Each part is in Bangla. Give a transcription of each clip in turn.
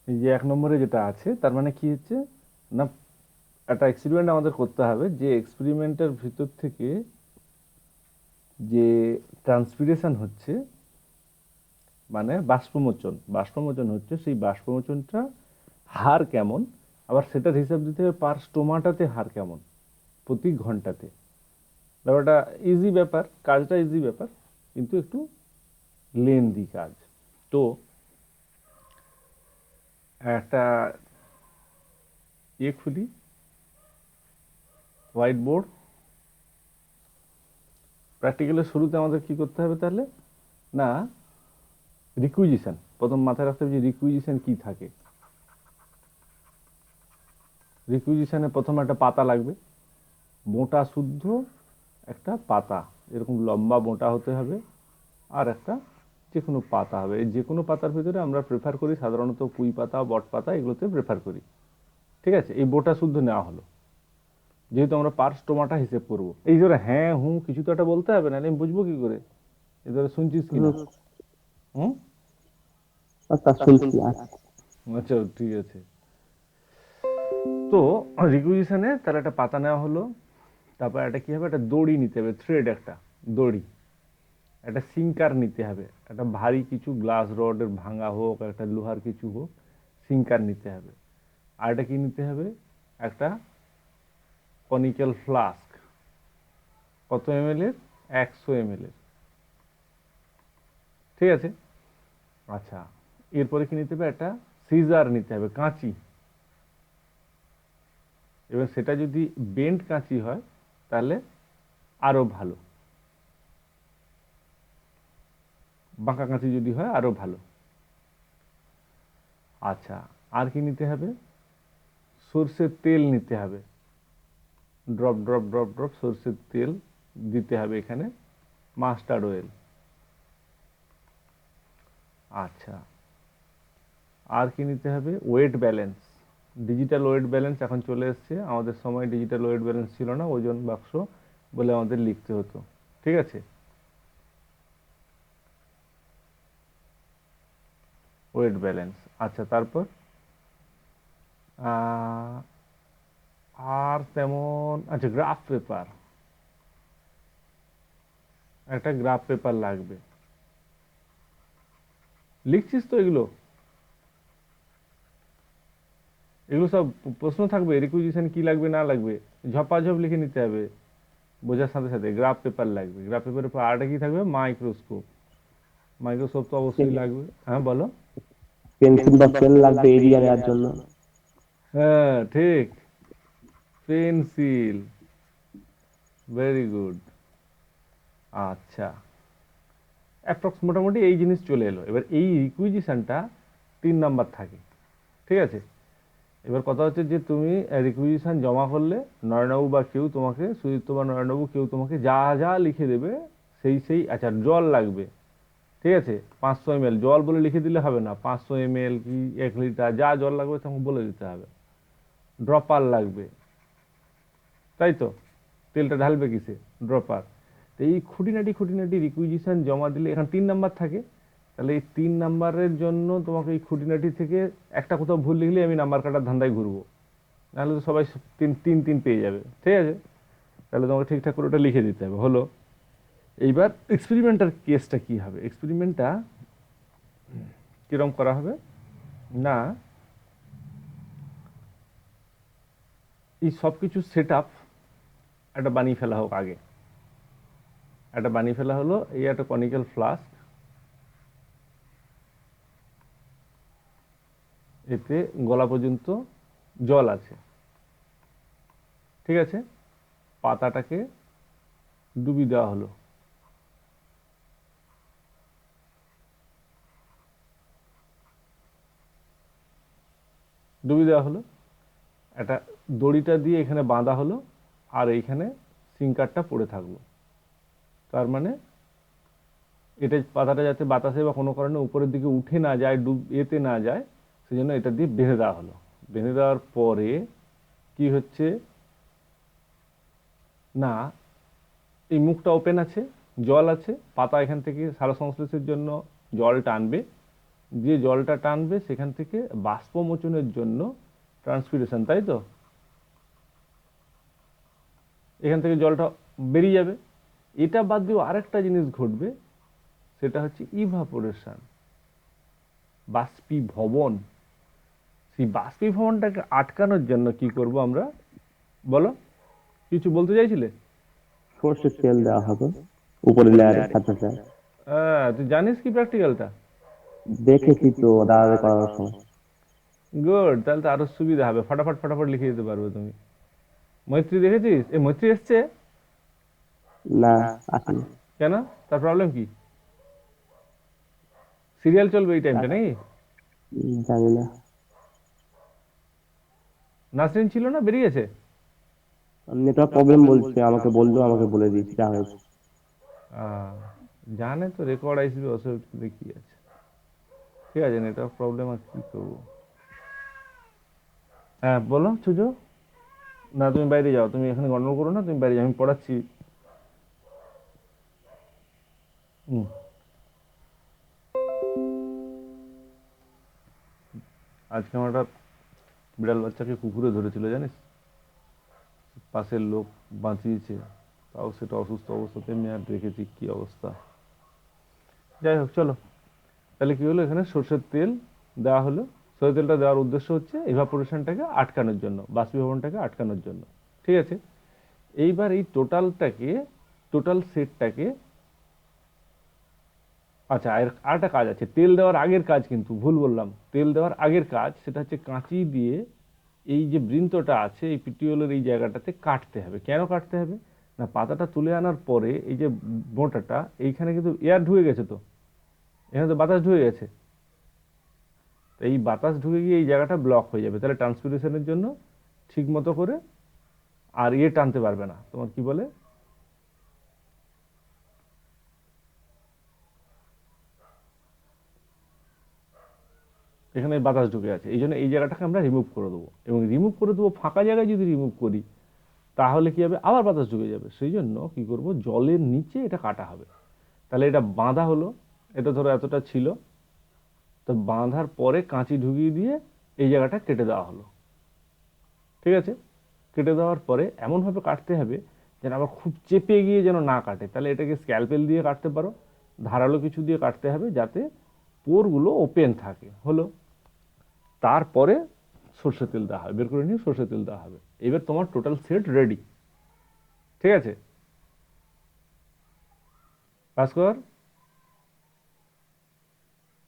এই যে 1 নম্বরে যেটা আছে তার মানে কি হচ্ছে না, একটা এক্সপেরিমেন্ট আমাদের করতে হবে, যে এক্সপেরিমেন্টের ভিতর থেকে যে ট্রান্সপিরেশন হচ্ছে, মানে বাষ্পমোচন বাষ্পমোচন হচ্ছে, সেই বাষ্পমোচনটা হার কেমন, আবার সেটার হিসাব দিতে হবে পার স্টোমাটাতে হার কেমন প্রতি ঘন্টাতে। ব্যাপারটা ইজি ব্যাপার, কাজটা ইজি ব্যাপার, কিন্তু একটু লেন্দি কাজ। তো একটা খুলি, হোয়াইট বোর্ড। প্র্যাকটিক্যালের শুরুতে আমাদের কি করতে হবে তাহলে, না রিকুইজিশন, প্রথম মাথায় রাখতে হবে যে রিকুইজিশন কি থাকে। রিকুইজিশনে প্রথম একটা পাতা লাগবে, মোটা শুদ্ধ একটা পাতা, এরকম লম্বা মোটা হতে হবে, আর একটা যে কোনো পাতা হবে। এই যে কোনো পাতার ভিতরে আমরা প্রেফার করি সাধারণত পুঁই পাতা, বট পাতা, এগুলোতে প্রেফার করি। ঠিক আছে, এই বোটা শুদ্ধ নেওয়া হলো, যেহেতু আমরা পার স্টোমাটা হিসেব করব। এই ধরে হ্যাঁ হুঁ কিছু তো একটা বলতে হবে, না আমি বুঝবো কি করে এই ধরে শুনছিস কিনা। হুম। হুম, আচ্ছা, শুনছি। আচ্ছা। আচ্ছা ঠিক আছে। তো রিকুইজিশনে তার একটা পাতা নেওয়া হলো, তারপর একটা কি হবে, একটা দড়ি নিতে হবে, থ্রেড, একটা দড়ি, একটা সিঙ্কার নিতে হবে, একটা ভারী কিছু গ্লাস রডের ভাঙা হোক, একটা লোহার কিছু হোক, সিঙ্কার নিতে হবে। আর একটা কি নিতে হবে, একটা কনিক্যাল ফ্লাস্ক। কত এমএল এর, 100 ml এর। ঠিক আছে, আচ্ছা এরপরে কি নিতে হবে, একটা সিজার নিতে হবে, কাঁচি। এবার সেটা যদি বেন্ড কাঁচি হয় তাহলে আরো ভালো, বাঁকা কাঁচি যদি হয় আরো ভালো। আচ্ছা, আর কি নিতে হবে, সর্ষের তেল নিতে হবে, ড্রপ ড্রপ ড্রপ ড্রপ সর্ষের তেল দিতে হবে এখানে, মাস্টার্ড অয়েল। আচ্ছা, আর কি নিতে হবে, wait balance, digital wait balance এখন চলে এসছে, আমাদের সময় ডিজিটাল ওয়েট ব্যালেন্স ছিল না, ওজন বাক্স বলে আমাদের লিখতে হতো। ঠিক আছে, ওয়েট ব্যালেন্স। আচ্ছা তারপর আর তেমন, আচ্ছা গ্রাফ পেপার, একটা গ্রাফ পেপার লাগবে। লিখছিস তো এগুলো, এগুলো সব প্রশ্ন থাকবে, রিকুইজিশন কি লাগবে না লাগবে ঝপাঝপ লিখে নিতে হবে বোঝার সাথে সাথে। গ্রাফ পেপার লাগবে, গ্রাফ পেপারের পর আরটা কি থাকবে, মাইক্রোস্কোপ। মাইক্রোস্কোপ তো অবশ্যই লাগবে। হ্যাঁ বলো। পেন্সিল বা পেন লাগবে এরিয়া নেওয়ার জন্য। হ্যাঁ ঠিক, পেন্সিল, ভেরি গুড। আচ্ছা, অ্যাপ্রক্স মোটামুটি এই জিনিস চলে এলো। এবার এই রিকুইজিশনটা 3 নাম্বার থাকে। ঠিক আছে, এবার কথা হচ্ছে যে তুমি রিকুইজিশন জমা করলে নয়নবাবু বা কেউ তোমাকে, সুদীপ্ত বা নয়নবাবু কেউ তোমাকে যা যা লিখে দেবে সেই সেই, আচ্ছা জল লাগবে। ঠিক আছে, 500 ml জল বলে লিখে দিলে হবে না, 500 ml কি 1 লিটার যা জল লাগবে তোমাকে বলে দিতে হবে। ড্রপার লাগবে, তাই তো, তেলটা ঢালবে কিসে, ড্রপার। তো এই খুঁটিনাটি খুঁটিনাটি রিকুইজিশন জমা দিলে এখানে 3 নাম্বার থাকে, তাহলে এই 3 নাম্বারের জন্য তোমাকে এই খুঁটিনাটি থেকে একটা কোথাও ভুল লিখলে আমি নাম্বার কাটার ধান্দায় ঘুরবো, নাহলে তো সবাই তিন তিন তিন পেয়ে যাবে। ঠিক আছে, তাহলে তোমাকে ঠিকঠাক করে ওটা লিখে দিতে হবে। হলো, এইবার এক্সপেরিমেন্টার কেসটা কি হবে, এক্সপেরিমেন্টটা কিরম করা হবে, না এই সব কিছু সেট আপ একটা বানিয়ে ফেলা হোক আগে। একটা বানিয়ে ফেলা হলো, এই একটা কনিক্যাল ফ্লাস্ক, এতে গলা পর্যন্ত জল আছে। ঠিক আছে, পাতাটাকে ডুবি দেওয়া হলো, ডুবি দেওয়া হলো, একটা দড়িটা দিয়ে এখানে বাঁধা হলো, আর এইখানে সিঙ্কারটা পড়ে থাকলো। তার মানে এটা পাতাটা যাতে বাতাসে বা কোনো কারণে উপরের দিকে উঠে না যায়, এতে না যায়, সেজন্য এটা দিয়ে বেঁধে দেওয়া হলো। বেঁধে দেওয়ার পরে কি হচ্ছে, না এই মুখটা ওপেন আছে, জল আছে, পাতা এখান থেকে সারা সংশ্লেষের জন্য জল টানবে, যে জলটা টানবে সেখান থেকে বাষ্পমোচনের জন্য ট্রান্সপিরেশন, তাই তো? এখান থেকে জলটা বেরিয়ে যাবে। এটা বাদ দিয়েও আরেকটা জিনিস ঘটবে, সেটা হচ্ছে ইভাপোরেশন, বাষ্পীভবন। সেই বাষ্পীভবনটাকে আটকানোর জন্য কি করব আমরা, বলো, কিছু বলতে চাইছিলে? সর্ষের তেল দেওয়া হবে উপরে লেয়ারে সাথে সাথে। তুই জানিস কি প্র্যাকটিক্যালটা? দেখেছি তো দাদা করার সময়। গুড, তাহলে তো আরো সুবিধা হবে, ফটাফট ফটাফট লিখে দিতে পারবে তুমি। মৈত্রী দেখেছিস? মৈত্রী এসছে? না, আসেনি। কেন? তার প্রবলেম কি? সিরিয়াল চলবে এই টাইমটা নাকি? জানি না। নাসরিন ছিল না, বেরিয়ে গেছে? নেটওয়ার্ক প্রবলেম বলছে, আমাকে বললো, আমাকে বলে দিয়েছি যা হয়েছে। আহ, জানে তো রেকর্ড আসবে, অসুবিধা কি আছে? ঠিক আছে, নেটওয়ার্ক প্রবলেম আর কি করবো। হ্যাঁ বলো সুজো। না তুমি বাইরে যাও, তুমি এখানে গন্ডগোল করো না, তুমি বাইরে যাও, আমি পড়াচ্ছি। হুম। আজকে আমার একটা বিড়াল বাচ্চাকে কুকুরে ধরেছিল জানিস, পাশের লোক বাঁচিয়েছে, তাও সেটা অসুস্থ অবস্থাতে আমি আর দেখেছি কি অবস্থা। যাই হোক চলো, তাহলে কি হলো, এখানে সর্ষের তেল দেওয়া হলো। সর্ষের তেলটা দেওয়ার উদ্দেশ্য হচ্ছে ইভাপোরেশনটাকে আটকানোর জন্য, বাষ্পীভবনটাকে আটকানোর জন্য। ঠিক আছে, এইবার এই টোটাল সেটটাকে, আচ্ছা আর একটা কাজ আছে, তেল দেওয়ার আগের কাজ, কিন্তু ভুল বললাম, তেল দেওয়ার আগের কাজ সেটা হচ্ছে কাঁচি দিয়ে এই যে বৃন্তটা আছে এই পিটিওলের এই জায়গাটাতে কাটতে হবে। কেন কাটতে হবে না, পাতাটা তুলে আনার পরে এই যে বোঁটাটা, এইখানে কিন্তু এয়ার ঢুকে গেছে, তো এখানে তো বাতাস ঢুকে গেছে, তো এই বাতাস ঢুকে গিয়ে এই জায়গাটা ব্লক হয়ে যাবে, তাহলে ট্রান্সপিরেশনের জন্য ঠিক মতো করে আর টানতে পারবে না, তোমার কি বলে, এখানে বাতাস ঢুকে আছে, এই জন্য এই জায়গাটাকে আমরা রিমুভ করে দেবো। এবং রিমুভ করে দেবো ফাঁকা জায়গায় যদি রিমুভ করি, তাহলে কি হবে, আবার বাতাস ঢুকে যাবে। সেই জন্য কি করব, জলের নিচে এটা কাটা হবে। তাহলে এটা বাঁধা হলো, এটা ধরো এতটা ছিল, তো বাঁধার পরে কাঁচি ঢুকিয়ে দিয়ে এই জায়গাটা কেটে দেওয়া হলো। ঠিক আছে, কেটে দেওয়ার পরে এমনভাবে কাটতে হবে যেন আবার খুব চেপে গিয়ে যেন না কাটে, তাহলে এটাকে স্ক্যালপেল দিয়ে কাটতে পারো, ধারালো কিছু দিয়ে কাটতে হবে যাতে পোরগুলো ওপেন থাকে। হলো, তারপরে সর্ষের তেল দেওয়া হবে, বের করে নিয়ে সর্ষের তেল দেওয়া হবে। এবার তোমার টোটাল সেট রেডি। ঠিক আছে, ভাস্কর,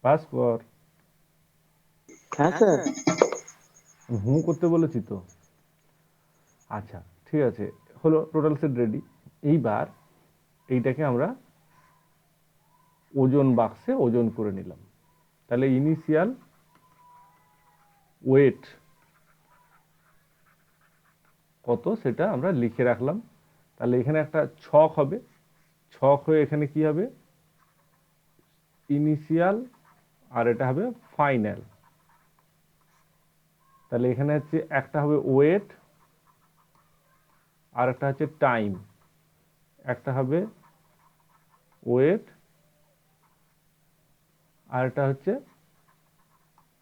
ভাস্কর, হ্যাঁ স্যার। হুম করতে বলেছি তো। আচ্ছা ঠিক আছে, হলো, টোটাল সেট রেডি। এইবার এইটাকে আমরা ওজন বাক্সে ওজন করে নিলাম। তাহলে ইনিশিয়াল ওয়েট কত সেটা আমরা লিখে রাখলাম। তাহলে এখানে একটা ছক হবে, ছক হয়ে এখানে কি হবে, ইনিশিয়াল, আর এটা হবে ফাইনাল। তাহলে এখানে হচ্ছে একটা হবে ওয়েট, আর একটা হচ্ছে টাইম, একটা হবে ওয়েট, আর একটা হচ্ছে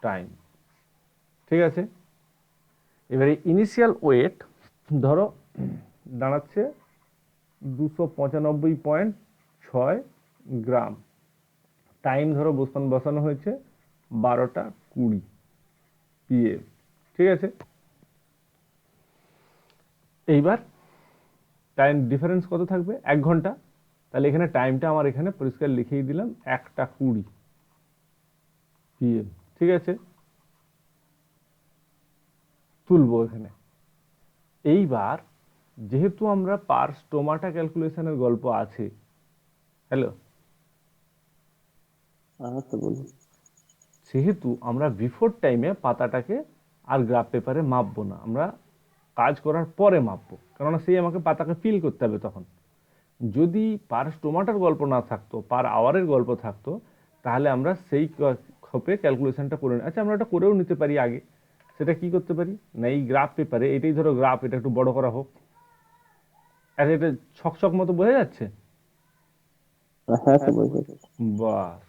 টাইম। ঠিক আছে, এবারে ইনিশিয়াল ওয়েট ধরো দাঁড়াচ্ছে 295.6 গ্রাম। টাইম ধরো বসানো হয়েছে 12:20 PM। ঠিক আছে, এইবার টাইম ডিফারেন্স কত থাকবে, 1 ঘন্টা। তাহলে এখানে টাইমটা আমার এখানে পরিষ্কার লিখিয়ে দিলাম, 1:20 PM। ঠিক আছে, তুলবো এখানে। এইবার যেহেতু আমরা পার স্টোমাটা ক্যালকুলেশনের গল্প আছে, হ্যালো, আচ্ছা বলুন। সেহেতু আমরা বিফোর টাইমে পাতাটাকে আর গ্রাফ পেপারে মাপবো না, আমরা কাজ করার পরে মাপবো, কেননা সেই আমাকে পাতাকে ফিল করতে হবে তখন। যদি পার স্টোমাটার গল্প না থাকতো, পার আওয়ারের গল্প থাকতো, তাহলে আমরা সেই খপে ক্যালকুলেশনটা করে নিই। আচ্ছা আমরা ওটা করেও নিতে পারি আগে, সেটা কি করতে পারি না, এই গ্রাফ পেপারে, এটাই ধরো গ্রাফ, এটা একটু বড় করা হোক। আচ্ছা এটা ছক মতো বোঝা যাচ্ছে? হ্যাঁ স্যার বলুন। বাস,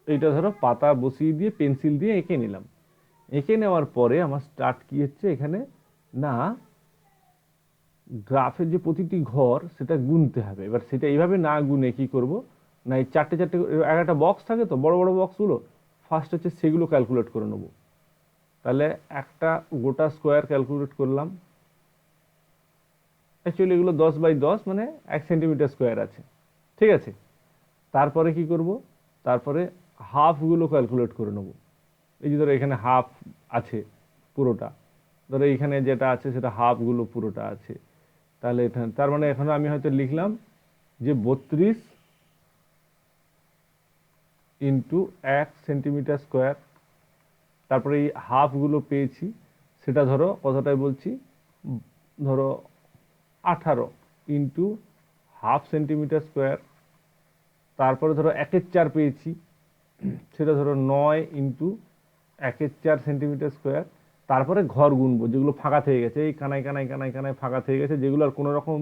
এইটা ধরো পাতা বসিয়ে দিয়ে পেন্সিল দিয়ে এঁকে নিলাম। এঁকে নেওয়ার পরে আমার স্টার্ট কি হচ্ছে এখানে, না গ্রাফের যে প্রতিটি ঘর সেটা গুনতে হবে। এবার সেটা এইভাবে না গুনে কি করব, না এই চারটে চারটে একটা বক্স থাকে তো, বড় বড় বক্সগুলো, ফার্স্ট হচ্ছে সেগুলো ক্যালকুলেট করে নেব। তাহলে একটা গোটা স্কোয়ার ক্যালকুলেট করলাম, অ্যাকচুয়ালি এগুলো 10 বাই 10 মানে 1 সেন্টিমিটার স্কোয়ার আছে, ঠিক আছে। তারপরে কি করব, তারপরে হাফগুলো ক্যালকুলেট করে নেব। এই যে ধরো এখানে হাফ আছে পুরোটা, ধরো এইখানে যেটা আছে সেটা হাফগুলো পুরোটা আছে। তাহলে এখানে তার মানে এখন আমি হয়তো লিখলাম যে 32 ইন্টু 1 সেন্টিমিটার স্কোয়ার। তারপরে এই হাফগুলো পেয়েছি, সেটা ধরো কতটাই বলছি, ধরো 18 ইন্টু 1/2 সেন্টিমিটার স্কোয়ার। তারপরে ধরো 1/4 পেয়েছি, সেটা ধরো 9 ইন্টু 1/4 সেন্টিমিটার স্কোয়ার। তারপরে ঘর গুনবো যেগুলো ফাঁকা থেকে গেছে, এই কানায় কানায় কানায় কানায় ফাঁকা থেকে গেছে, যেগুলো আর কোনো রকম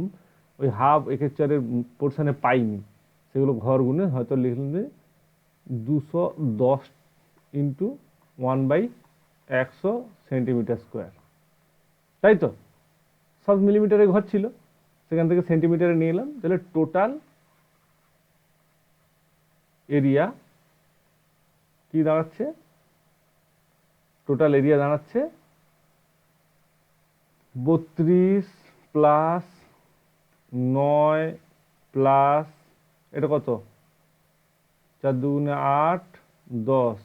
ওই হাফ 1/4 পোর্শনে পাইনি, সেগুলো ঘর গুনে হয়তো লিখলাম যে 210 ইন্টু 1/100 সেন্টিমিটার স্কোয়ার, তাই তো। সব মিলিমিটারে ঘর ছিল, সেখান থেকে সেন্টিমিটারে নিয়ে এলাম। তাহলে টোটাল এরিয়া কি দাঁড়াচ্ছে, টোটাল এরিয়া দাঁড়াচ্ছে 32 প্লাস 9 প্লাস এটা কত, 4 দুগুণে 8, 10,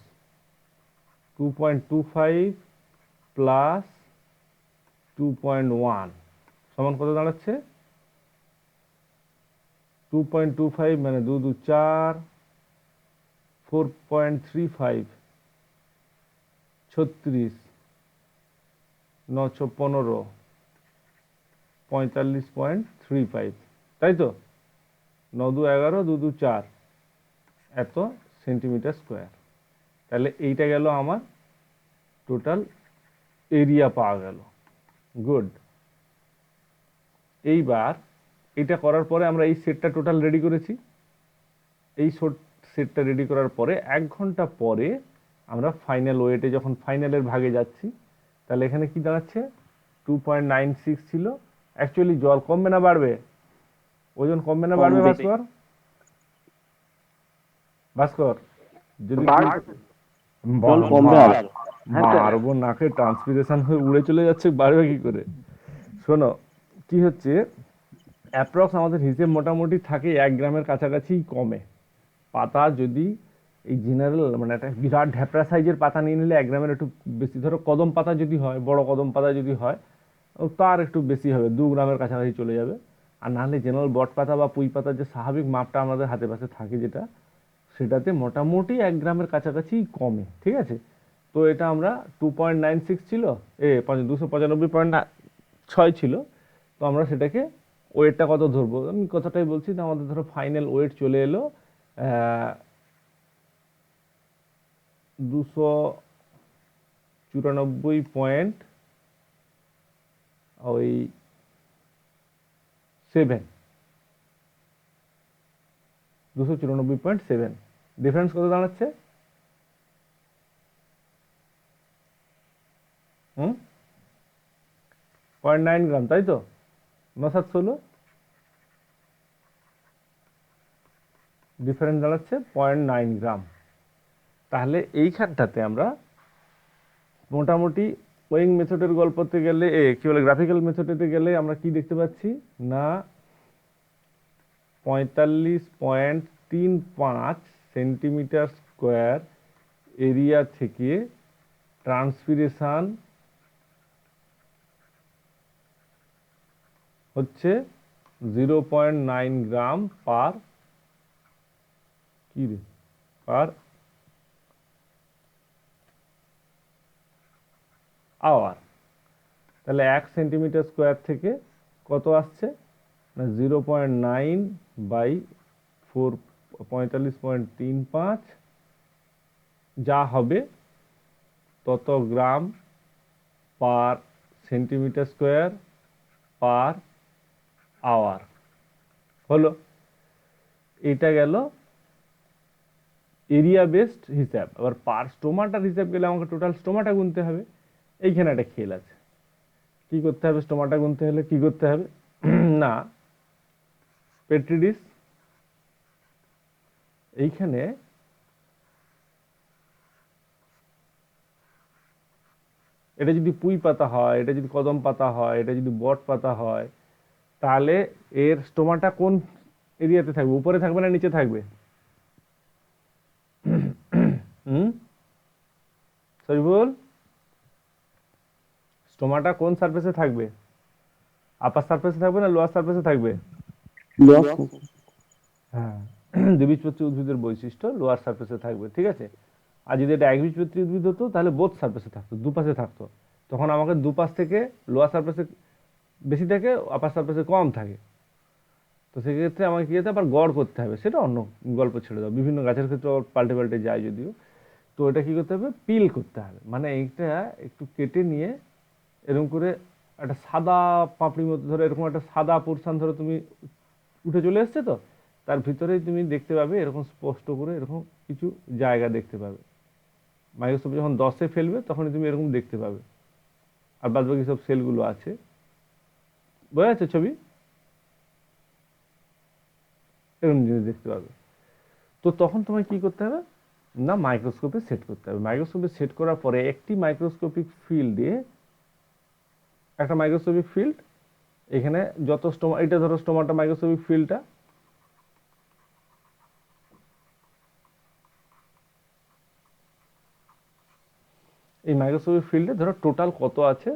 2.25 প্লাস 2.1 সমান কত দাঁড়াচ্ছে, 2.25 মানে 2 2 4, 4.35 36, 9 15, 45.35, তাই তো। 9 2 11, 2 2 4, এত সেন্টিমিটার স্কোয়ার। তাহলে এইটা গেল আমার টোটাল এরিয়া পাওয়া গেল। গুড। এইবার এটা করার পরে আমরা এই সেটটা টোটাল রেডি করেছি। এই সেটটা রেডি করার পরে 1 ঘন্টা পরে আমরা ফাইনাল ওয়েটে যখন ফাইনালের ভাগে যাচ্ছি, তাহলে এখানে কি দাঁড়াচ্ছে, 2.96 ছিল। অ্যাকচুয়ালি জল কমবে না বাড়বে, ওজন কমবে না বাড়বে ভাস্কর, ভাস্কর যদি জল কমবে আর মারবো নাকে ট্রান্সপিরেশন হয়ে উড়ে চলে যাচ্ছে, বাড়বে কি করে। শোনো কি হচ্ছে, অ্যাপ্রক্স আমাদের হিসেব মোটামুটি থাকে 1 গ্রামের কাছাকাছি কমে। পাতা যদি এই জেনারেল মানে একটা বিরাট ঢ্যাপড়া সাইজের পাতা নিয়ে নিলে 1 গ্রামের একটু বেশি, ধরো কদম পাতা যদি হয়, বড় কদম পাতা যদি হয়, তার একটু বেশি হবে, 2 গ্রামের কাছাকাছি চলে যাবে। আর নাহলে জেনারেল বট পাতা বা পুঁই পাতার যে স্বাভাবিক মাপটা আমাদের হাতে পাশে থাকে যেটা, সেটাতে মোটামুটি 1 গ্রামের কাছাকাছি কমে, ঠিক আছে। তো এটা আমরা 2.96 ছিল, 295.6 ছিল, তো আমরা সেটাকে ওয়েটটা কত ধরবো, আমি কথাটাই বলছি, তো আমাদের ধরো ফাইনাল ওয়েট চলে এলো 294 পয়েন্ট ওই 7, 294.7। ডিফারেন্স কত দাঁড়াচ্ছে, 0.9 গ্রাম, তাই তো। 9 7 16 ডিফারেন্স দাঁড়াচ্ছে 0.9 গ্রাম। তাহলে এইখানটাতে আমরা মোটামুটি ওয়েইং মেথডের গল্পতে গেলে, কি বলে, গ্রাফিক্যাল মেথডেতে গেলে আমরা কি দেখতে পাচ্ছি না, 45.35 সেন্টিমিটার স্কোয়ার এরিয়া থেকে ট্রান্সপিরেশন হচ্ছে 0.9 গ্রাম পার আওয়ার। তাহলে 1 সেন্টিমিটার স্কোয়ার থেকে কত আসছে না, 0.9/4, 45.35, যা হবে তত gram per centimetre square per hour হলো। এটা গেল এরিয়া বেসড হিসাব। আবার পার স্টোমাটার হিসাব গেলে আমাকে টোটাল স্টোমাটা গুনতে হবে। এইখানে একটা খেল আছে। কি করতে হবে? স্টোমাটা গুনতে হলে কি করতে হবে? না, পেট্রি ডিশ, এইখানে এটা যদি পুঁই পাতা হয়, এটা যদি কদম পাতা হয়, এটা যদি বট পাতা হয়, তাহলে এর স্টোমাটা কোন এরিয়াতে থাকবে? উপরে থাকবে না নিচে থাকবে? হুম, সরিবুল, স্টোমাটা কোন সারফেসে থাকবে? আপার সারফেসে থাকবে না লোয়ার সারফেসে থাকবে? লস হ্যাঁ, দ্বিবীজপত্রী উদ্ভিদের বৈশিষ্ট্য লোয়ার সারফেসে থাকবে, ঠিক আছে। আর যদি এটা একবীজপত্রী উদ্ভিদ হতো তাহলে বোথ সারফেসে থাকতো, দুপাশে থাকতো। তখন আমাকে দুপাশ থেকে লোয়ার সারফেসে বেশি থাকে, আপার সারফেসে কম থাকে। তো সেক্ষেত্রে আমাকে কি যেতে আবার গড় করতে হবে, সেটা অন্য গল্প, ছেড়ে দাও। বিভিন্ন গাছের ক্ষেত্রে আবার পাল্টে পাল্টে যায় যদিও। তো এটা কি করতে হবে? পিল করতে হবে, মানে এইটা একটু কেটে নিয়ে এরকম করে একটা সাদা পাপড়ির মতো, ধরো এরকম একটা সাদা পোর্শন ধরো তুমি উঠে চলে এসছে, তো তার ভিতরেই তুমি দেখতে পাবে এরকম স্পষ্ট করে এরকম কিছু জায়গা দেখতে পাবে। মাইক্রোস্কোপে যখন 10-এ ফেলবে তখনই তুমি এরকম দেখতে পাবে। আর বাদ বাকি সব সেলগুলো আছে, বোঝা যাচ্ছে ছবি? এরকম জিনিস দেখতে পাবে। তো তখন তোমায় কি করতে হবে? না, মাইক্রোস্কোপে সেট করতে হবে। মাইক্রোস্কোপে সেট করার পরে একটি মাইক্রোস্কোপিক ফিল্ডে, একটা মাইক্রোস্কোপিক ফিল্ড, এখানে যত স্টোমা, এটা ধরো স্টোমাটা মাইক্রোস্কোপিক ফিল্ডটা, এই মাইক্রোস্কোপিক ফিল্ডে ধরো টোটাল কত আছে।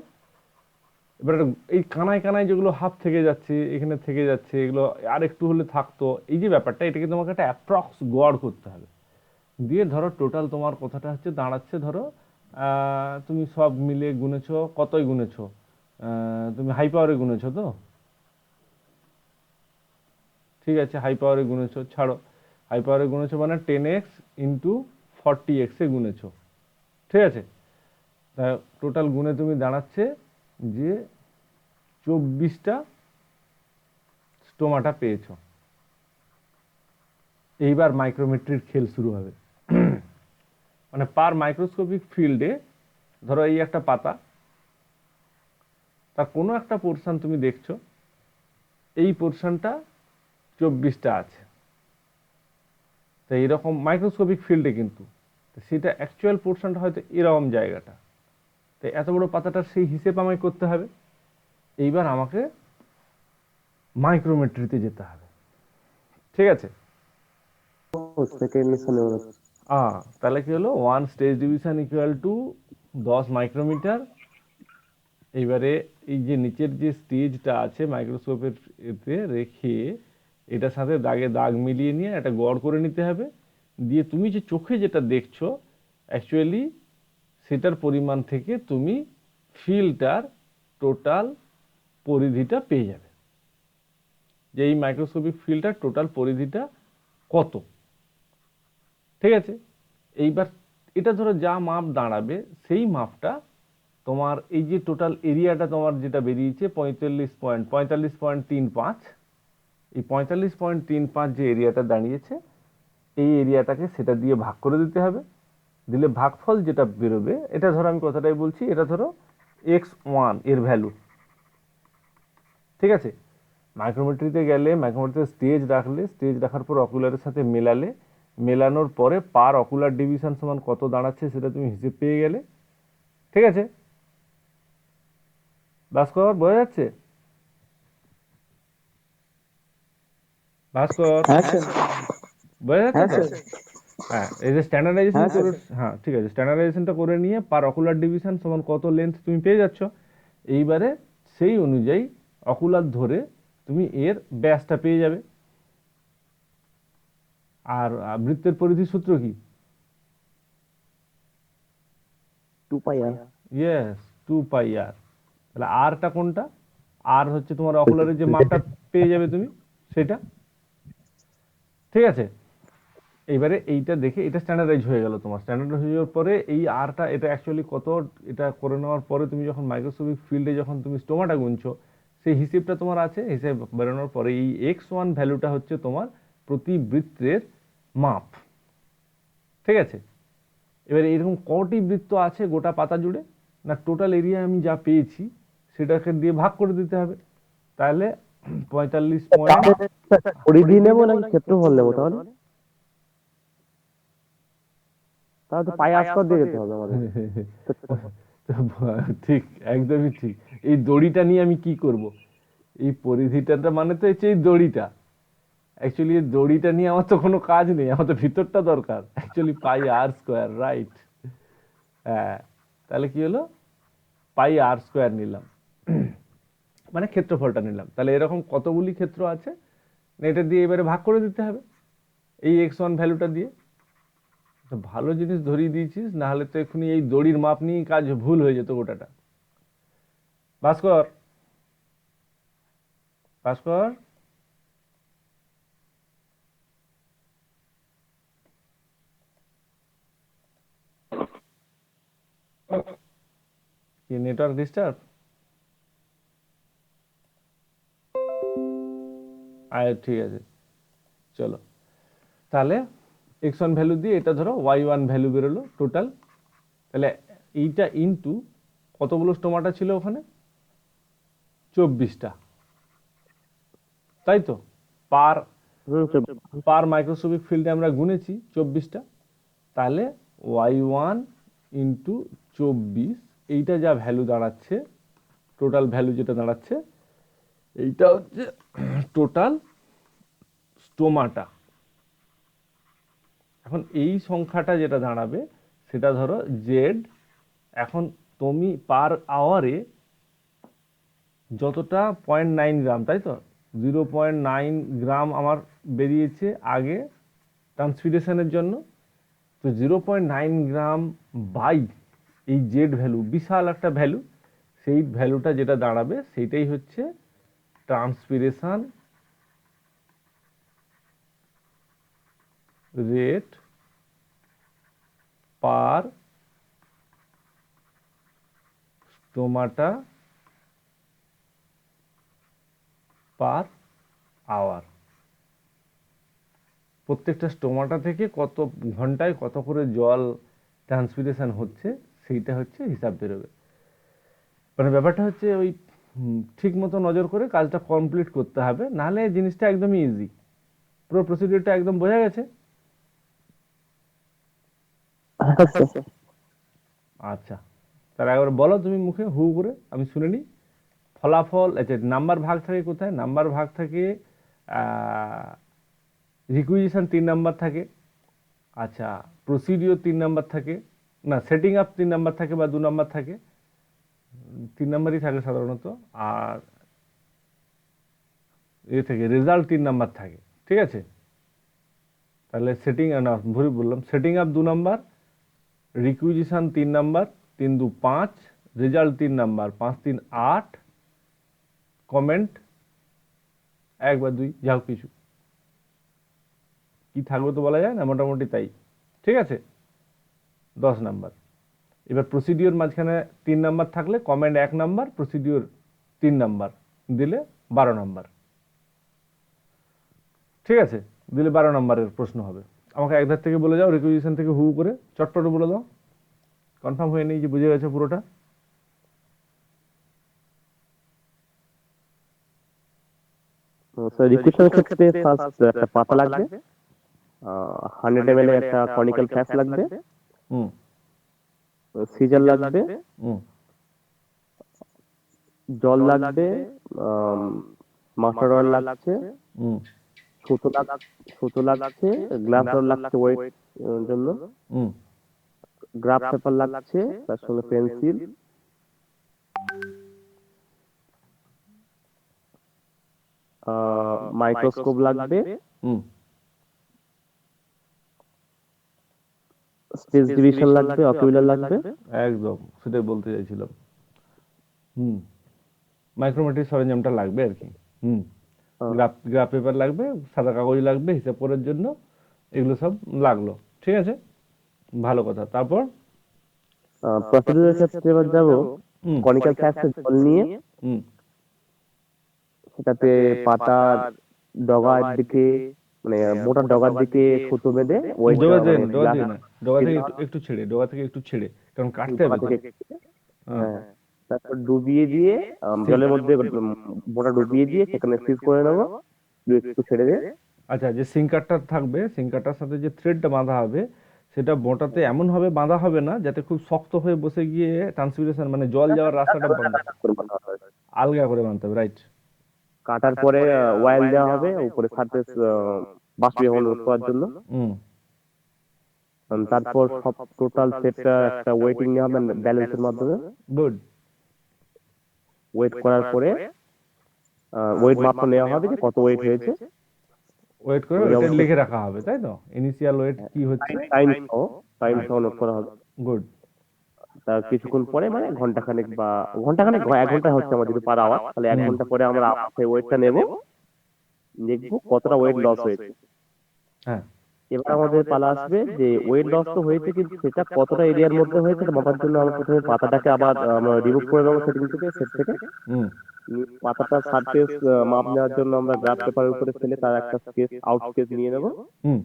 এবার এই কানায় কানায় যেগুলো হাফ থেকে যাচ্ছে, এখানে থেকে যাচ্ছে, এগুলো আর একটু হলে থাকতো, এই যে ব্যাপারটা, এটাকে তোমাকে একটা অ্যাপ্রক্স গড় করতে হবে। দিয়ে ধরো টোটাল তোমার কথাটা হচ্ছে দাঁড়াচ্ছে, ধরো তুমি সব মিলে গুনেছো, কতই গুনেছো? তুমি হাই পাওয়ারে গুনেছো তো? ঠিক আছে, হাই পাওয়ারে গুনেছো, ছাড়ো। হাই পাওয়ারে গুনেছো মানে 10x ইন্টু 40x এ গুনেছো, ঠিক আছে। তা টোটাল গুনে তুমি দাঁড়াচ্ছে যে 24টা স্টোমাটা পেয়েছো। এইবার মাইক্রোমেট্রির খেল শুরু হবে। মানে পার মাইক্রোস্কোপিক ফিল্ডে ধরো এই একটা পাতা, তার কোনো একটা পোর্শন তুমি দেখছো, এই পোর্শনটা 24টা আছে। তো এইরকম মাইক্রোস্কোপিক ফিল্ডে কিন্তু, তো সেটা অ্যাকচুয়াল পোর্শনটা হয়তো এরকম জায়গাটা। তো এত বড় পাতাটার সেই হিসেব আমায় করতে হবে। এইবার আমাকে মাইক্রোমেট্রিতে যেতে হবে, ঠিক আছে। সেকেন্ড মিশনে তাহলে কি হলো? 1 stage division equal to 10 micrometer. এইবারে এই যে নিচের যে স্টেজটা আছে মাইক্রোস্কোপের এতে রেখে, এটার সাথে দাগে দাগ মিলিয়ে নিয়ে একটা গড় করে নিতে হবে। দিয়ে তুমি যে চোখে যেটা দেখছো অ্যাকচুয়ালি সেটার পরিমাণ থেকে তুমি ফিল্ডটার টোটাল পরিধিটা পেয়ে যাবে, যে এই মাইক্রোস্কোপিক ফিল্ডটার টোটাল পরিধিটা কত, ঠিক আছে। এইবার এটা ধরো যা মাপ দাঁড়াবে সেই মাপটা তোমার এই যে টোটাল এরিয়াটা তোমার যেটা বেরিয়েছে 45.35, এই 45.35 যে এরিয়াটা দাঁড়িয়েছে, এই এরিয়াটাকে সেটা দিয়ে ভাগ করে দিতে হবে। দিলে ভাগফল যেটা বেরোবে, এটা ধরো আমি কথাটাই বলছি, এটা ধরো x1 এর ভ্যালু, ঠিক আছে। মাইক্রোমেট্রিতে গেলে মাইক্রোমেট্রিতে স্টেজ রাখলে, স্টেজ রাখার পর অকুলারের সাথে মেলালে, মেলানোর পরে পার অকুলার ডিভিশন সমান কত দাঁড়াচ্ছে সেটা তুমি হিসেব পেয়ে গেলে, ঠিক আছে। ভাস্কর, বোঝা যাচ্ছে? ভাস্কর, হ্যাঁ স্যার বোঝা যাচ্ছে হ্যাঁ তো? স্যার হ্যাঁ, এই যে স্ট্যান্ডার্ডাইজেশন হ্যাঁ করে, স্যার হ্যাঁ ঠিক আছে, স্ট্যান্ডার্ডাইজেশনটা করে নিয়ে পার অকুলার ডিভিশন সমান কত লেন্থ তুমি পেয়ে যাচ্ছ। এইবারে সেই অনুযায়ী অকুলার ধরে তুমি এর ব্যাসটা পেয়ে যাবে। আর বৃত্তের পরিধির সূত্র কি? 2 পাই ইয়েস, 2 পাই আর। তাহলে আরটা কোনটা? আর হচ্ছে তোমার অকুলারের যে মাপটা পেয়ে যাবে তুমি, সেটা, ঠিক আছে। এইবারে এইটা দেখে এটা স্ট্যান্ডার্ডাইজ হয়ে গেল তোমার। স্ট্যান্ডার্ডাইজ হয়ে যাওয়ার পরে এই আরটা, এটা অ্যাকচুয়ালি কত, এটা করে নেওয়ার পরে তুমি যখন মাইক্রোস্কোপিক ফিল্ডে যখন তুমি স্টোমাটা গুনছো, সেই হিসেবটা তোমার আছে। হিসেব বেরোনোর পরে এই x1 ভ্যালুটা হচ্ছে তোমার প্রতি বৃত্তের মাপ, ঠিক আছে। এবার এরকম কটি বৃত্ত আছে গোটা পাতা জুড়ে, না টোটাল এরিয়া আমি যা পেয়েছি সেটাকে দিয়ে ভাগ করে দিতে হবে। তাহলে 45 পরিধি নেবো নাকি ক্ষেত্রফল নেবো তাহলে? তাহলে তো পাই আস্কর দিয়ে যেতে হবে আমাদের। ঠিক, একদমই ঠিক। এই দড়িটা নিয়ে আমি কি করব? এই পরিধিটা মানে তো হচ্ছে এই দড়িটা। অ্যাকচুয়ালি এই দড়িটা নিয়ে আমার তো কোনো কাজ নেই, আমার তো ভিতরটা দরকার। অ্যাকচুয়ালি পাই আর স্কোয়ার, রাইট। হ্যাঁ, তাহলে কি হলো? পাই আর স্কোয়ার নিলাম, মানে ক্ষেত্রফলটা নিলাম। তাহলে এরকম কতগুলি ক্ষেত্র আছে, এটা দিয়ে এবারে ভাগ করে দিতে হবে এই x1 ভ্যালুটা দিয়ে। তো ভালো জিনিস ধরিয়ে দিয়েছিস, না হলে তো এক্ষুনি এই দড়ির মাপ নিয়ে কাজ ভুল হয়ে যেত গোটাটা। ভাস্কর, ভাস্কর, কি নেটওয়ার্ক ডিস্টার্ব? ঠিক আছে, চলো। তাহলে x1 ভ্যালু দিয়ে এটা ধরো y1 ভ্যালু বেরোলো টোটাল। তাহলে এইটা ইনটু কতগুলো স্টোমাটা ছিল ওখানে? 24টা, তাই তো? পার পার মাইক্রোস্কোপিক ফিল্ডে আমরা গুনেছি 24টা। তাহলে y1 ইন্টু 24, এইটা যা ভ্যালু দাঁড়াচ্ছে, টোটাল ভ্যালু যেটা দাঁড়াচ্ছে, এইটা হচ্ছে টোটাল স্টোমাটা। এখন এই সংখ্যাটা যেটা দাঁড়াবে সেটা ধরো জেড। এখন তুমি পার আওয়ারে যতটা 0.9 গ্রাম, তাই তো? 0.9 গ্রাম আমার বেরিয়েছে আগে ট্রান্সপিরেশনের জন্য। তো 0.9 গ্রাম বাই এই জেড ভ্যালু, বিশাল একটা ভ্যালু। সেই ভ্যালুটা যেটা দাঁড়াবে সেইটাই হচ্ছে transpiration rate per stomata per hour. প্রত্যেকটা স্টোমাটা থেকে কত ঘন্টায় কত করে জল ট্রান্সপিরেশন হচ্ছে সেইটা হচ্ছে হিসাব বেরোবে। মানে ব্যাপারটা হচ্ছে ওই ঠিক মতো নজর করে কাজটা কমপ্লিট করতে হবে, নাহলে জিনিসটা একদমই ইজি। পুরো প্রসিডিউরটা একদম বোঝা গেছে? আচ্ছা, তাহলে একবার বলো তুমি মুখে হু করে, আমি শুনে নিই। ফলাফল, আচ্ছা, নাম্বার ভাগ থাকে কোথায়? নাম্বার ভাগ থাকে রিকুইজিশন 3 নাম্বার থাকে। আচ্ছা, প্রসিডিওর 3 নাম্বার থাকে, না সেটিং আপ 3 নাম্বার থাকে বা 2 নাম্বার থাকে, 3 নাম্বারই থাকে সাধারণত। আর এ থেকে রেজাল্ট 3 নাম্বার থাকে, ঠিক আছে? তাহলে সেটিং, না ভুল বললাম, setting up 2 number, requisition 3 number, 3 2 5, result 3 number, 5 3 8, comment 1 বা 2, যাও কিছু কি থাকবে তো বলা যায় না, মোটামুটি তাই, ঠিক আছে? 10 নাম্বার। এবার প্রসিডিওর মাঝখানে 3 নাম্বার থাকলে কমেন্ট 1 নাম্বার, প্রসিডিওর 3 নাম্বার দিলে 12 নাম্বার, ঠিক আছে? দিলে 12 নাম্বারের প্রশ্ন হবে। আমাকে একধার থেকে বলে যাও, রিকুইজিশন থেকে হু করে চটপট বলে দাও, কনফার্ম হয়ে নেই যে বুঝে গেছে পুরোটা। রিকুয়েশনের ক্ষেত্রে ফার্স্ট একটা পাতা লাগবে, 100 ml একটা কনিক্যাল ফ্লাস্ক লাগবে, হুম সিজার লাগবে, হুম জল লাগবে, মাস্টার অয়েল লাগছে, হুম সুতো লাগছে, গ্লাস রড লাগছে ওয়েট জন্য, হুম গ্রাফ পেপার লাগছে, তার সঙ্গে পেন্সিল, মাইক্রোস্কোপ লাগবে, হুম স্পেস ডিভিশন লাগবে, অকুলার লাগবে, একদম সেটাই বলতে চাইছিলাম। হুম মাইক্রোমেট্রিক সরঞ্জামটা লাগবে আর কি। হুম গ্রাফ পেপার লাগবে, সাদা কাগজ লাগবে হিসাব করার জন্য, এগুলো সব লাগলো, ঠিক আছে? ভালো কথা। তারপর প্রসিডিউরের ক্ষেত্রে এবার যাবো, কনিক্যাল ফ্লাস্কে জল নিয়ে হুম সেটাতে পাতার ডগার দিকে মানে মোটা ডগার দিকে সুতো বেঁধে ওয়েটটা ডগা থেকে মানে না, ডগা থেকে গ্লাস না, ডগা থেকে একটু ছেড়ে, ডগা থেকে একটু ছেড়ে, কারণ কাটতে ডগা হবে তো। থেকে হ্যাঁ, হ্যাঁ, তারপর ডুবিয়ে দিয়ে সি- জলের মধ্যে মোটা ডুবিয়ে দিয়ে সেখানে সিজ করে নেবো, একটু ছেড়ে দিয়ে। আচ্ছা, যে সিঙ্কারটা থাকবে, সিঙ্কারটার সাথে যে থ্রেডটা বাঁধা হবে, সেটা মোটাতে এমন ভাবে বাঁধা হবে না যাতে খুব শক্ত হয়ে বসে গিয়ে ট্রান্সপিরেশন মানে জল যাওয়ার রাস্তাটা বন্ধ, আলগা করে বাঁধতে হবে, রাইট। কাটার পরে অয়েল দেওয়া হবে উপরে সারফেস বাষ্পীভবন রোধ করার জন্য। হুম, তারপর সব টোটাল সেটটা একটা ওয়েটিং নেওয়া হবে ব্যালেন্সের মাধ্যমে। গুড। ওয়েট করার পরে ওয়েট মাপটা নেওয়া হবে যে কত ওয়েট হয়েছে, ওয়েট করে ওই ওইটা অবস্থা লিখে রাখা হবে, তাই তো, ইনিশিয়াল ওয়েট কি হচ্ছে। টাইম সহ নোট করা হবে। গুড। তার কিছুক্ষণ পরে মানে ঘন্টাখানেক 1 ঘন্টা হচ্ছে আমার যদি পার আওয়ার, তাহলে 1 ঘন্টা পরে আমরা আবার সেই ওয়েটটা নেব, দেখবো কতটা ওয়েট লস হয়েছে। হ্যাঁ। এবার আমাদের পালা আসবে যে ওয়েট লস তো হয়েছে, কিন্তু সেটা কতটা এরিয়ার মধ্যে হয়েছে এটা মাপার জন্য আমরা প্রথমে পাতাটাকে আবার আমরা রিমুভ করে নেবো সেট থেকে। হুম। পাতাটার সারফেস মাপ নেওয়ার জন্য আমরা গ্রাফ পেপারের উপরে ফেলে তার একটা স্কেচ আউট স্কেচ নিয়ে নেব হুম।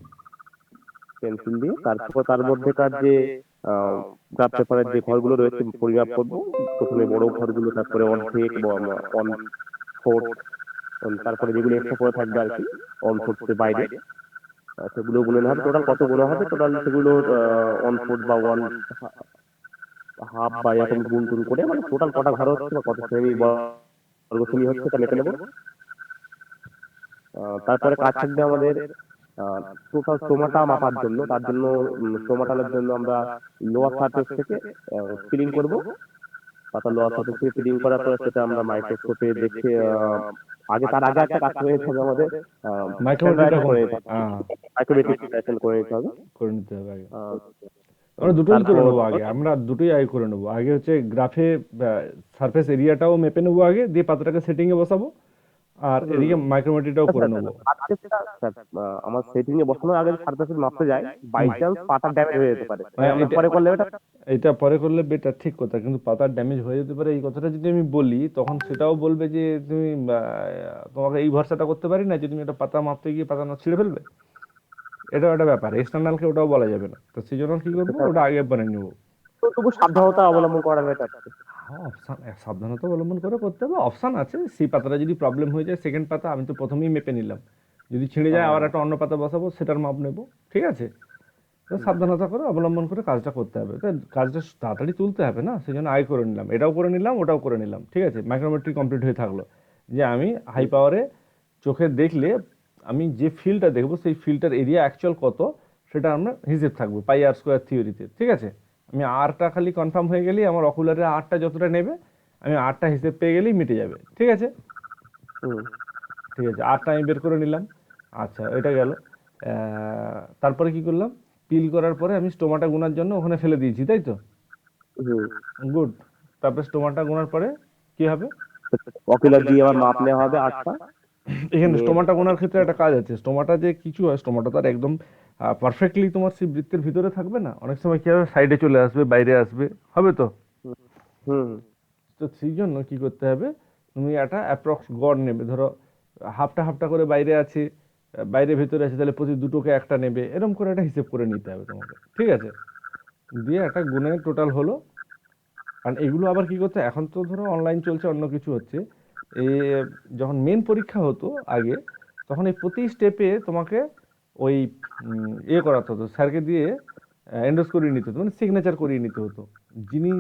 পেন্সিল দিয়ে। তারপর তার মধ্যেকার যে গ্রাফ পেপারের যে ঘরগুলো রয়েছে পরিমাপ করবো, প্রথমে বড় ঘরগুলো, তারপরে অর্ধেক, ওয়ান ফোর্থ, তারপরে যেগুলো এক্সট্রা পড়ে থাকবে আর কি ওয়ান ফোর্থের বাইরে, সেগুলো গুনে নেওয়া হবে। টোটাল কত গুণ হবে, টোটাল সেগুলো ওয়ান ফোর্থ বা ওয়ান হাফ বা এরকম গুণ টুন করে মানে টোটাল কটা ঘর হচ্ছে বা কত শ্রেণী বর্গ শ্রেণী হচ্ছে তা মেপে নেবো। তারপরে কাজ থাকবে আমাদের টোটাল স্টোমাটা মাপার জন্য। তার জন্য স্টোমাটালের জন্য আমরা লোয়ার সারফেস থেকে ফিলিং করব। পাতা লোয়ার সারফেস থেকে ফিলিং করার পরে সেটা আমরা মাইক্রোস্কোপে দেখে তার আগে একটা কাজ করে নিতে হবে আমাদের, মাইক্রোমিটারটা স্ট্যান্ডার্ডাইজেশন করে নিতে হবে, মাইক্রোমেট্রিক করে নিতে হবে। করে নিতে হবে আগে। আমরা দুটোই করে তারপর নেবো আগে, আমরা দুটোই আগে করে নেবো। আগে হচ্ছে গ্রাফে সারফেস এরিয়াটাও মেপে নেবো আগে, দিয়ে পাতাটাকে সেটিং এ বসাবো, আর এদিকে মাইক্রোমিটারটাও করে নেবো। আমার সেটিং এ বসানোর আগে সারফেসের মাপতে যায়, বাই চান্স পাতা ড্যামেজ হয়ে যেতে পারে, তাই হ্যাঁ, আমরা এটা পরে করলে এটা। এটা পরে করলে বেটার, ঠিক কথা, কিন্তু পাতার ড্যামেজ হয়ে যেতে পারে এই কথাটা যদি আমি বলি, তখন সেটাও বলবে যে তুমি তোমাকে এই ভরসাটা করতে পারি না যে তুমি একটা পাতা মাপতে গিয়ে পাতা না ছিঁড়ে ফেলবে। এটাও একটা ব্যাপার, এক্সটার্নালকে ওটাও বলা যাবে না, তো সেই জন্য কি করবো, ওটা আগে বানিয়ে নেবো। তবু সাবধানতা অবলম্বন করা বেটার। হ্যাঁ, অপশান সাবধানতা অবলম্বন করে করতে হবে, অপশান আছে। সেই পাতাটা যদি প্রবলেম হয়ে যায়, সেকেন্ড পাতা আমি তো প্রথমেই মেপে নিলাম, যদি ছিঁড়ে যায় আবার একটা অন্য পাতা বসাবো, সেটার মাপ নেবো, ঠিক আছে। তো সাবধানতা করে অবলম্বন করে কাজটা করতে হবে, তো কাজটা তাড়াতাড়ি তুলতে হবে না, সেই জন্য আগে করে নিলাম, এটাও করে নিলাম, ওটাও করে নিলাম, ঠিক আছে। মাইক্রোমেট্রি কমপ্লিট হয়ে থাকলো, যে আমি হাই পাওয়ারে চোখে দেখলে আমি যে ফিল্ডটা দেখবো সেই ফিল্ডটার এরিয়া অ্যাকচুয়াল কত, সেটা আমরা হিসেব থাকবে পাই আর স্কোয়ার থিওরিতে, ঠিক আছে। আমি আরটা খালি কনফার্ম হয়ে গেলেই, আমার অকুলারের আরটা যতটা নেবে আমি আরটা হিসেব পেয়ে গেলেই মিটে যাবে, ঠিক আছে। ঠিক আছে, আরটা আমি বের করে নিলাম। আচ্ছা, এটা গেল। তারপরে কি করলাম, পিল করার পরে আমি স্টোমাটা গোনার জন্য ওখানে ফেলে দিয়েছি, তাই তো। গুড। তারপরে স্টোমাটা গোনার পরে কি হবে, অকুলার দিয়ে আবার মাপ নেওয়া হবে 8টা। এখানে স্টোমাটা গোনার ক্ষেত্রে একটা কাজ আছে। স্টোমাটা যে কিছু হয়, স্টোমাটা তার একদম পারফেক্টলি তোমার সেই বৃত্তের ভিতরে থাকবে না, অনেক সময় কি হবে সাইডে চলে আসবে, বাইরে আসবে, হবে তো। হুম তো সেই জন্য কি করতে হবে, তুমি একটা অ্যাপ্রক্স গড় নেবে, ধরো হাফটা হাফটা করে বাইরে আছে, বাইরে ভেতরে আছে, তাহলে প্রতি দুটোকে একটা নেবে, এরকম করে একটা হিসেব করে নিতে হবে তোমাকে, ঠিক আছে। দিয়ে একটা গুণে টোটাল হলো। কারণ এগুলো আবার কি করতে, এখন তো ধরো অনলাইন চলছে, অন্য কিছু হচ্ছে, এ যখন মেন পরীক্ষা হতো আগে, তখন এই প্রতি স্টেপে তোমাকে ওই করাতে হতো, স্যারকে দিয়ে এন্ডোর্স করিয়ে নিতে হতো, মানে সিগনেচার করিয়ে নিতে হতো। যিনি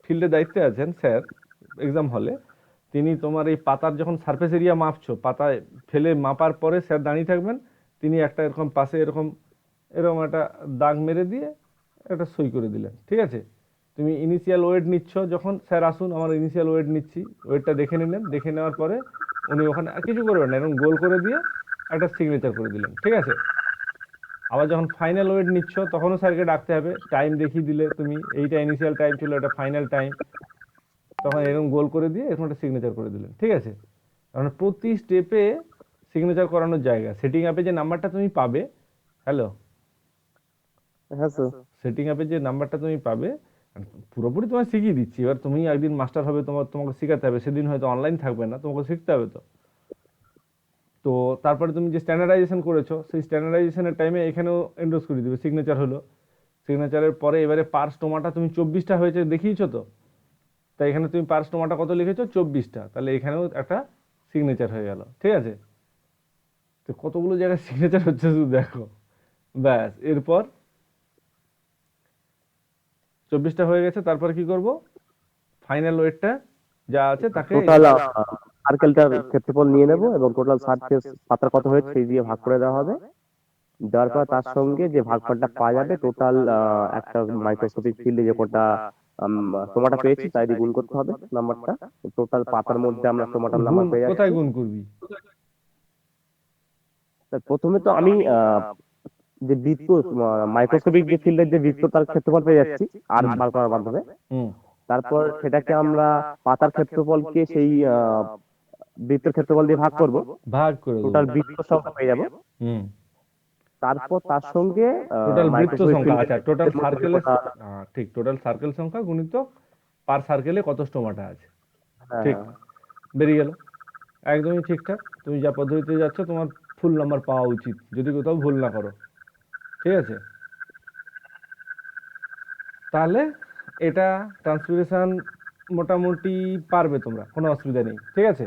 ফিল্ডে দায়িত্বে আছেন স্যার এক্সাম হলে, তিনি তোমার এই পাতার যখন সারফেস এরিয়া মাপছো, পাতায় ফেলে মাপার পরে স্যার দাঁড়িয়ে থাকবেন, তিনি একটা এরকম পাশে এরকম এরকম একটা দাগ মেরে দিয়ে একটা সই করে দিলেন, ঠিক আছে। তুমি ইনিশিয়াল ওয়েট নিচ্ছ, যখন স্যার আসুন আমার ইনিশিয়াল ওয়েট নিচ্ছি, ওয়েটটা দেখে নিলেন, দেখে নেওয়ার পরে উনি ওখানে আর কিছু করবেন না, এরকম গোল করে দিয়ে একটা সিগনেচার করে দিলেন, ঠিক আছে। আবার যখন ফাইনাল ওয়েট নিচ্ছ, তখনও স্যারকে ডাকতে হবে, টাইম দেখিয়ে দিলে তুমি, এইটা ইনিশিয়াল টাইম ছিল, এটা ফাইনাল টাইম, তখন এরকম গোল করে দিয়ে এরকম একটা সিগনেচার করে দিলেন, ঠিক আছে। কারণ প্রতি স্টেপে সিগনেচার করানোর জায়গা, সেটিং অ্যাপে যে নাম্বারটা তুমি পাবে, হ্যালো, হ্যাঁ স্যার। সেটিং অ্যাপে যে নাম্বারটা তুমি পাবে, পুরোপুরি তোমায় শিখিয়ে দিচ্ছি, এবার তুমি একদিন মাস্টার হবে, তোমাকে শেখাতে হবে, সেদিন হয়তো অনলাইন থাকবে না, তোমাকে শিখতে হবে তো। তো তো তারপরে তুমি যে স্ট্যান্ডার্ডাইজেশন করেছো সেই স্ট্যান্ডার্ডাইজেশনের টাইমে এখানেও এন্ডোর্স করে দিবে, সিগনেচার হলো। সিগনেচারের পরে এবারে পার স্টোমাটা তুমি 24টা হয়েছে দেখিয়েছো তো, তাই এখানে তুমি পার স্টোমাটা কত লিখেছো 24টা, তাহলে এখানেও একটা সিগনেচার হয়ে গেল। ঠিক আছে, তো কতগুলো জায়গায় সিগনেচার হচ্ছে শুধু দেখো। ব্যাস, এরপর 24টা হয়ে গেছে, তারপর কি করব, ফাইনাল ওয়েটটা যা আছে তাকে টোটাল সার্কেলটার ক্ষেত্রফল নিয়ে নেব এবং টোটাল সারফেস পাতার কত হয়েছে সেই দিয়ে ভাগ করে দেওয়া হবে। দেওয়ার পর তার সঙ্গে যে ভাগফলটা পাওয়া যাবে টোটাল একটা মাইক্রোস্কোপিক ফিল্ডে যে কটা টোমাটা পেয়েছি তাই দিয়ে গুণ করতে হবে নাম্বারটা। টোটাল পাতার মধ্যে আমরা টোমাটার নাম্বার গুণ পেয়ে কোথায় যাচ্ছি। গুণ করবি? তা প্রথমে তো আমি যে বৃত্ত মাইক্রোস্কোপিক যে ফিল্ডের যে বৃত্ত তার ক্ষেত্রফল পেয়ে যাচ্ছি আর বার করার মাধ্যমে। হুম, তারপর সেটাকে আমরা পাতার ক্ষেত্রফলকে সেই বৃত্তের ক্ষেত্রফল দিয়ে ভাগ করব, ভাগ করে টোটাল দেবো। বৃত্ত সংখ্যা পেয়ে যাবো। হুম, তারপর তার সঙ্গে টোটাল বৃত্ত মাইক্রোস্কোপিক সংখ্যা, আচ্ছা ফিল্ডের টোটাল মধ্যে যে সার্কেলের, কটা ঠিক, টোটাল সার্কেল সংখ্যা গুণিত পার সার্কেলে কত স্টোমাটা আছে। ঠিক, বেরিয়ে গেল। একদমই ঠিকঠাক, তুমি যা পদ্ধতিতে যাচ্ছ তোমার ফুল নাম্বার পাওয়া উচিত যদি কোথাও ভুল না করো। ঠিক আছে, তাহলে এটা ট্রান্সপিরেশন মোটামুটি পারবে তোমরা, কোনো অসুবিধা নেই। ঠিক আছে।